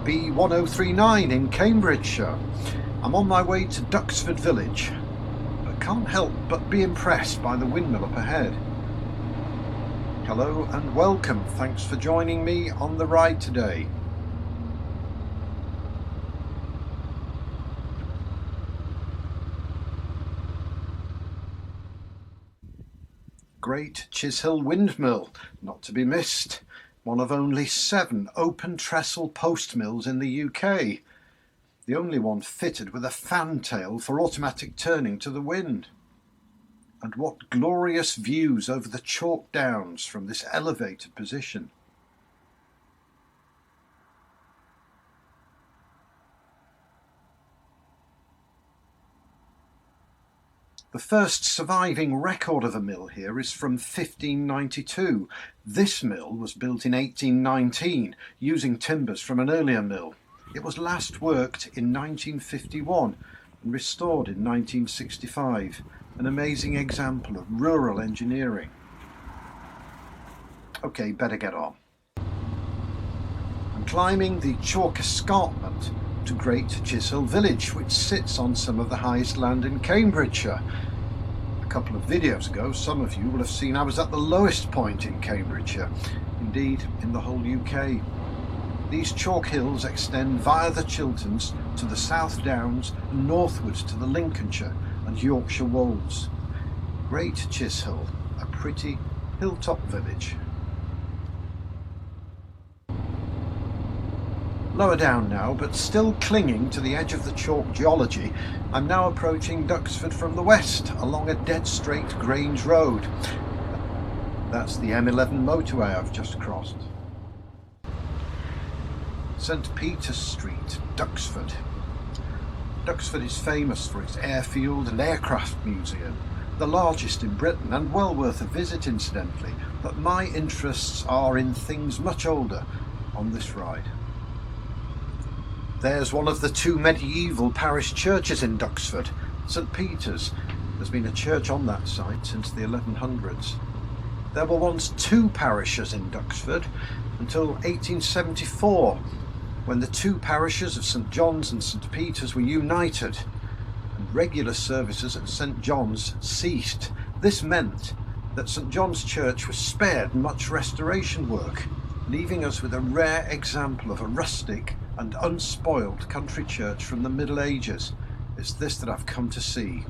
B1039 in Cambridgeshire. I'm on my way to Duxford village, but can't help but be impressed by the windmill up ahead. Hello and welcome, thanks for joining me on the ride today. Great Chishill Windmill, not to be missed. One of only 7 open trestle post mills in the UK. The only one fitted with a fantail for automatic turning to the wind. And what glorious views over the chalk downs from this elevated position. The first surviving record of a mill here is from 1592. This mill was built in 1819 using timbers from an earlier mill. It was last worked in 1951 and restored in 1965. An amazing example of rural engineering. Okay, better get on. I'm climbing the chalk escarpment to Great Chishill village, which sits on some of the highest land in Cambridgeshire. A couple of videos ago, some of you will have seen I was at the lowest point in Cambridgeshire, indeed in the whole UK. These chalk hills extend via the Chilterns to the South Downs and northwards to the Lincolnshire and Yorkshire wolds. Great Chishill, a pretty hilltop village. Lower down now, but still clinging to the edge of the chalk geology, I'm now approaching Duxford from the west along a dead straight Grange road. That's the M11 motorway I've just crossed. St Peter's Street, Duxford. Duxford is famous for its airfield and aircraft museum, the largest in Britain and well worth a visit incidentally, but my interests are in things much older on this ride. There's one of the 2 medieval parish churches in Duxford, St Peter's. There's been a church on that site since the 1100s. There were once 2 parishes in Duxford until 1874, when the 2 parishes of St John's and St Peter's were united and regular services at St John's ceased. This meant that St John's Church was spared much restoration work, leaving us with a rare example of a rustic and unspoiled country church from the Middle Ages. It's this that I've come to see.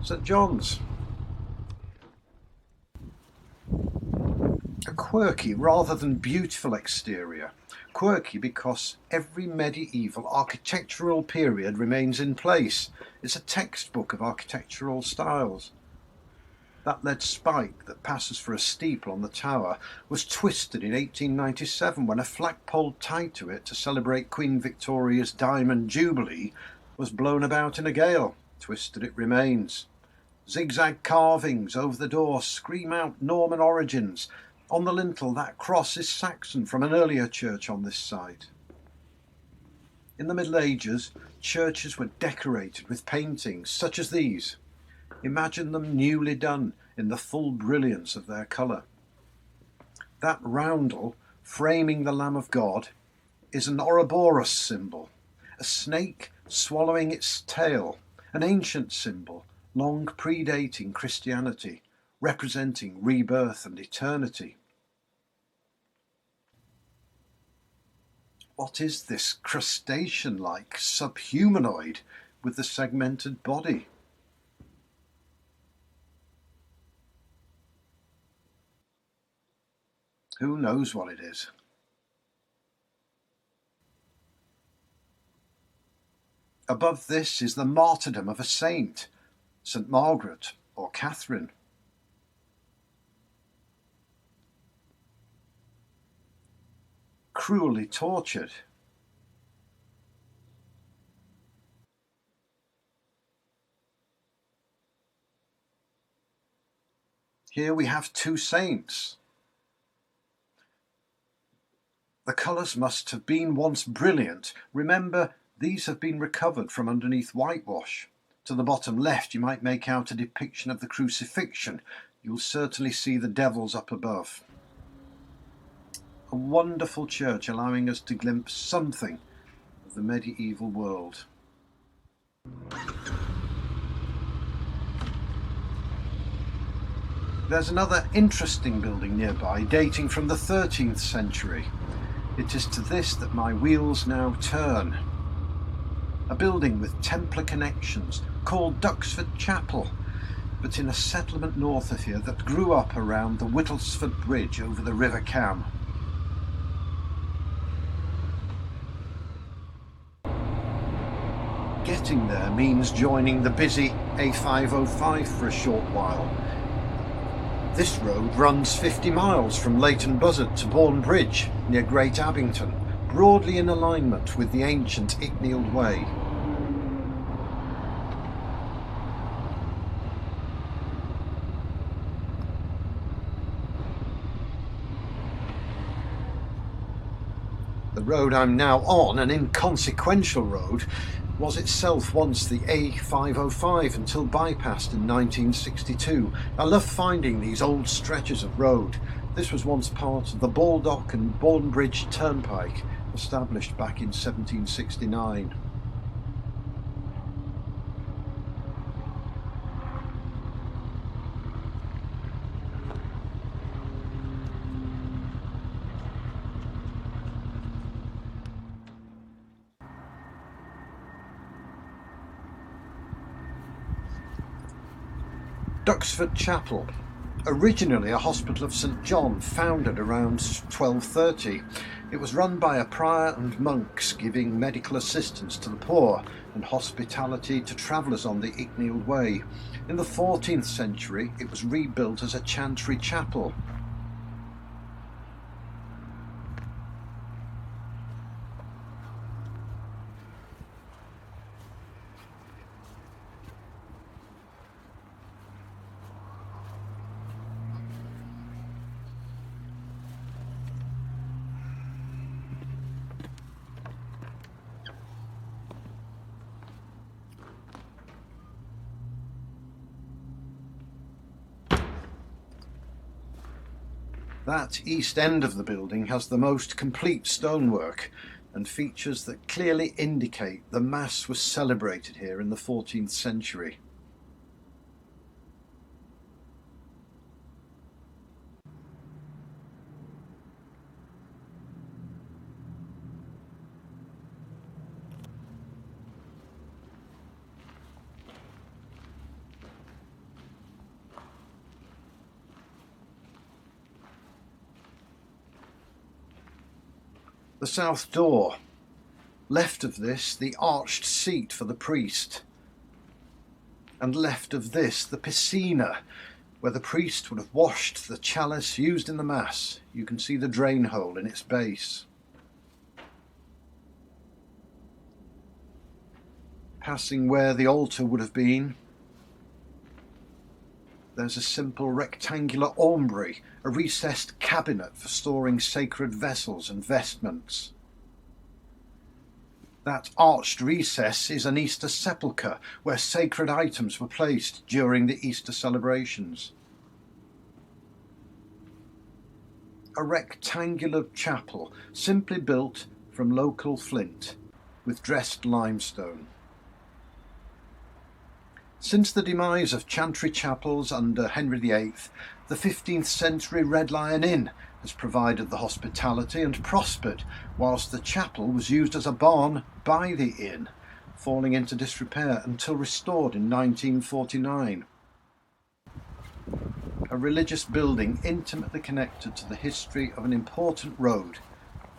St John's. A quirky rather than beautiful exterior. Quirky because every medieval architectural period remains in place. It's a textbook of architectural styles. That lead spike that passes for a steeple on the tower was twisted in 1897 when a flagpole tied to it to celebrate Queen Victoria's Diamond Jubilee was blown about in a gale. Twisted it remains. Zigzag carvings over the door scream out Norman origins. On the lintel, that cross is Saxon from an earlier church on this site. In the Middle Ages, churches were decorated with paintings such as these. Imagine them newly done in the full brilliance of their colour. That roundel framing the Lamb of God is an Ouroboros symbol, a snake swallowing its tail, an ancient symbol long predating Christianity, representing rebirth and eternity. What is this crustacean-like subhumanoid with the segmented body? Who knows what it is? Above this is the martyrdom of a saint, St Margaret or Catherine. Cruelly tortured. Here we have 2 saints. The colours must have been once brilliant. Remember, these have been recovered from underneath whitewash. To the bottom left, you might make out a depiction of the crucifixion. You'll certainly see the devils up above. A wonderful church allowing us to glimpse something of the medieval world. There's another interesting building nearby, dating from the 13th century. It is to this that my wheels now turn. A building with Templar connections called Duxford Chapel, but in a settlement north of here that grew up around the Whittlesford Bridge over the River Cam. Getting there means joining the busy A505 for a short while. This road runs 50 miles from Leighton Buzzard to Bourne Bridge near Great Abington, broadly in alignment with the ancient Icknield Way. The road I'm now on, an inconsequential road, was itself once the A505 until bypassed in 1962. I love finding these old stretches of road. This was once part of the Baldock and Bourne Bridge Turnpike, established back in 1769. Duxford Chapel, originally a hospital of St John, founded around 1230. It was run by a prior and monks, giving medical assistance to the poor and hospitality to travellers on the Icknield Way. In the 14th century it was rebuilt as a chantry chapel. That east end of the building has the most complete stonework and features that clearly indicate the Mass was celebrated here in the 14th century. The south door. Left of this, the arched seat for the priest. And left of this, the piscina, where the priest would have washed the chalice used in the Mass. You can see the drain hole in its base. Passing where the altar would have been, there's a simple rectangular aumbry, a recessed cabinet for storing sacred vessels and vestments. That arched recess is an Easter sepulchre where sacred items were placed during the Easter celebrations. A rectangular chapel simply built from local flint with dressed limestone. Since the demise of chantry chapels under Henry VIII, the 15th century Red Lion Inn has provided the hospitality and prospered, whilst the chapel was used as a barn by the inn, falling into disrepair until restored in 1949. A religious building intimately connected to the history of an important road,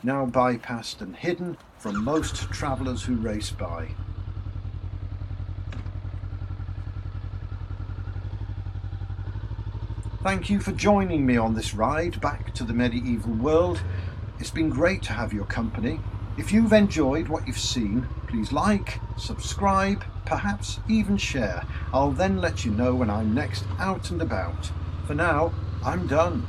now bypassed and hidden from most travellers who race by. Thank you for joining me on this ride back to the medieval world. It's been great to have your company. If you've enjoyed what you've seen, please like, subscribe, perhaps even share. I'll then let you know when I'm next out and about. For now, I'm done.